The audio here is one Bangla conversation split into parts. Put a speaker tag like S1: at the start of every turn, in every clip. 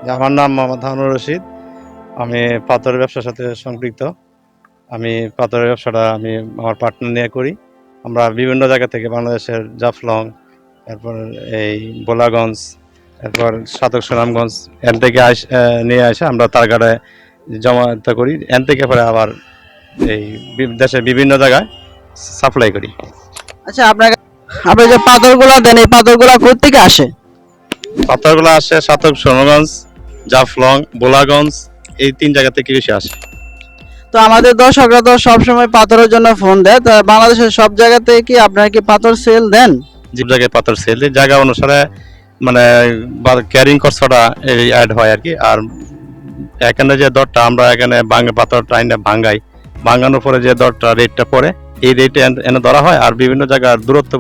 S1: আমার নাম মোহাম্মদ হারুনুর রশিদ। আমি পাথরের ব্যবসার সাথে সম্পৃক্ত। আমি পাথরের ব্যবসাটা আমার পার্টনার নিয়ে করি। আমরা বিভিন্ন জায়গা থেকে বাংলাদেশের জাফলং, তারপর এই ভোলাগঞ্জ, তারপর সাতক সুনামগঞ্জ এখান থেকে নিয়ে আসে আমরা তারগাড়ে জমা করি। এখান থেকে পরে আবার এই দেশের বিভিন্ন জায়গায় সাপ্লাই করি।
S2: আচ্ছা, আপনি যে পাথরগুলো দেন এই পাথরগুলো কোথা থেকে আসে?
S1: পাথরগুলো আসে সাতক সুনামগঞ্জ, জাফলং, ভোলাগঞ্জ এই 3 জায়গা থেকে বেশি আসে।
S2: তো আমাদের দর্শকরা তো সবসময় পাথরের জন্য ফোন দেয়, তো বাংলাদেশের সব জায়গা থেকে কি আপনারা কি পাথর সেল দেন?
S1: যে জায়গায় পাথর সেল জায়গা অনুসারে মানে ক্যারিং খরচটা অ্যাড হয় আর কি। আর এখানে যে দরটা আমরা এখানে পাথরটা ভাঙ্গাই, ভাঙানোর পরে যে দরটা রেটটা পড়ে এই রেটে এনে ধরা হয়। আর বিভিন্ন জায়গার দূরত্ব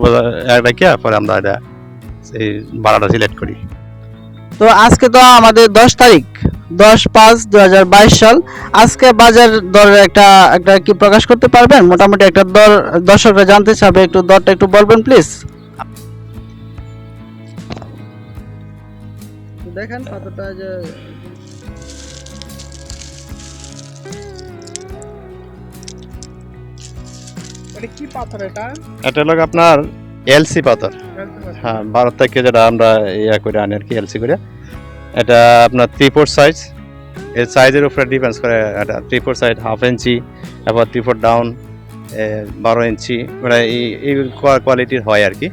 S1: রেখে পরে আমরা এটা এই ভাড়াটা সিলেক্ট করি।
S2: তো আজকে তো আমাদের 10 তারিখ 10/5/2022 সাল। আজকে বাজার দরের একটা একটা কি প্রকাশ করতে পারবেন? মোটামুটি একটা দর দর্শকরা জানতে চাবে, একটু দরটা একটু বলবেন প্লিজ। দেখেন পাথরটা যে এটা কি পাথর?
S1: এটা হলো আপনার এলসি পাথর। হ্যাঁ, ভারত থেকে যেটা আমরা করে আনি আর কি, এলসি করে। এটা আপনার 3/4 সাইজ। এর সাইজের উপরে ডিপেন্ডস করে। এটা 3/4 সাইজ, 1/2 ইঞ্চি, তারপর 3/4 ডাউন, 12 ইঞ্চি, মানে এই কোয়ালিটির হয় আর কি।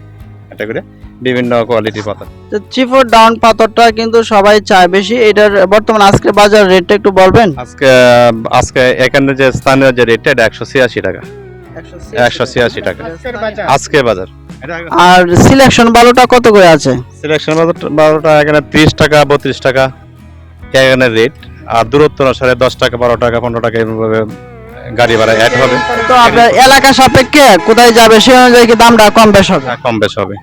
S1: এটা করে বিভিন্ন কোয়ালিটির পাথর।
S2: তো চিফোর ডাউন পাথরটা কিন্তু সবাই চায় বেশি। এটার বর্তমান আজকে বাজার রেটটা একটু বলবেন?
S1: আজকে এখানে যে স্থানীয় যে রেটটা এটা 186 টাকা। 186 টাকা আজকে বাজার।
S2: আর সিলেকশন বালুটা কত করে আছে?
S1: সিলেকশন বারোটা এখানে 30 টাকা, 32 টাকা এখানে রেট। আর দূরত্ব অনুসারে 10 টাকা, 12 টাকা, 15 টাকা এভাবে গাড়ি ভাড়া অ্যাড হবে।
S2: তো আপনার এলাকা সাপেক্ষে কোথায় যাবে সেই অনুযায়ী কি দামটা কম বেশ হবে?
S1: কম বেশ হবে।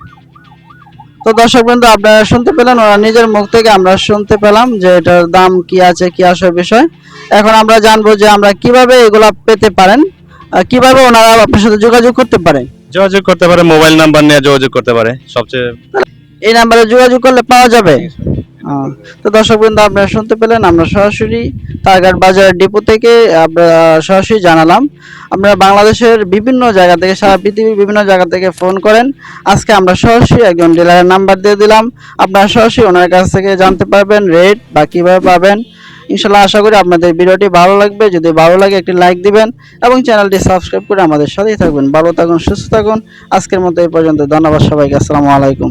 S2: তো দর্শক বন্ধু, আপনারা শুনতে পেলেন, ওরা নিজের মুখ থেকে আমরা শুনতে পেলাম যে এটার দাম কি আছে, কি আসে বিষয়। এখন আমরা জানবো যে আমরা কিভাবে এগুলা পেতে পারেন, কিভাবে ওনারা আপনার সাথে যোগাযোগ করতে পারে।
S1: যোগাযোগ করতে পারে, মোবাইল নাম্বার নিয়ে যোগাযোগ করতে পারে। সবচেয়ে
S2: এই নাম্বারে যোগাযোগ করলে পাওয়া যাবে। তো দর্শক বন্ধু, আপনারা শুনতে পেলেন, আমরা সরাসরি তারঘাট বাজার ডিপো থেকে আমরা সরাসরি জানালাম। আপনারা বাংলাদেশের বিভিন্ন জায়গা থেকে, সারা পৃথিবীর বিভিন্ন জায়গা থেকে ফোন করেন। আজকে আমরা সরাসরি একজন ডিলারের নাম্বার দিয়ে দিলাম, আপনারা সরাসরি ওনার কাছ থেকে জানতে পারবেন রেট বা কিভাবে পাবেন। ইনশাল্লাহ আশা করি আপনাদের ভিডিওটি ভালো লাগবে। যদি ভালো লাগে একটি লাইক দিবেন এবং চ্যানেলটি সাবস্ক্রাইব করে আমাদের সাথেই থাকবেন। ভালো থাকুন, সুস্থ থাকুন। আজকের মতো এই পর্যন্ত। ধন্যবাদ সবাইকে। আসসালামু আলাইকুম।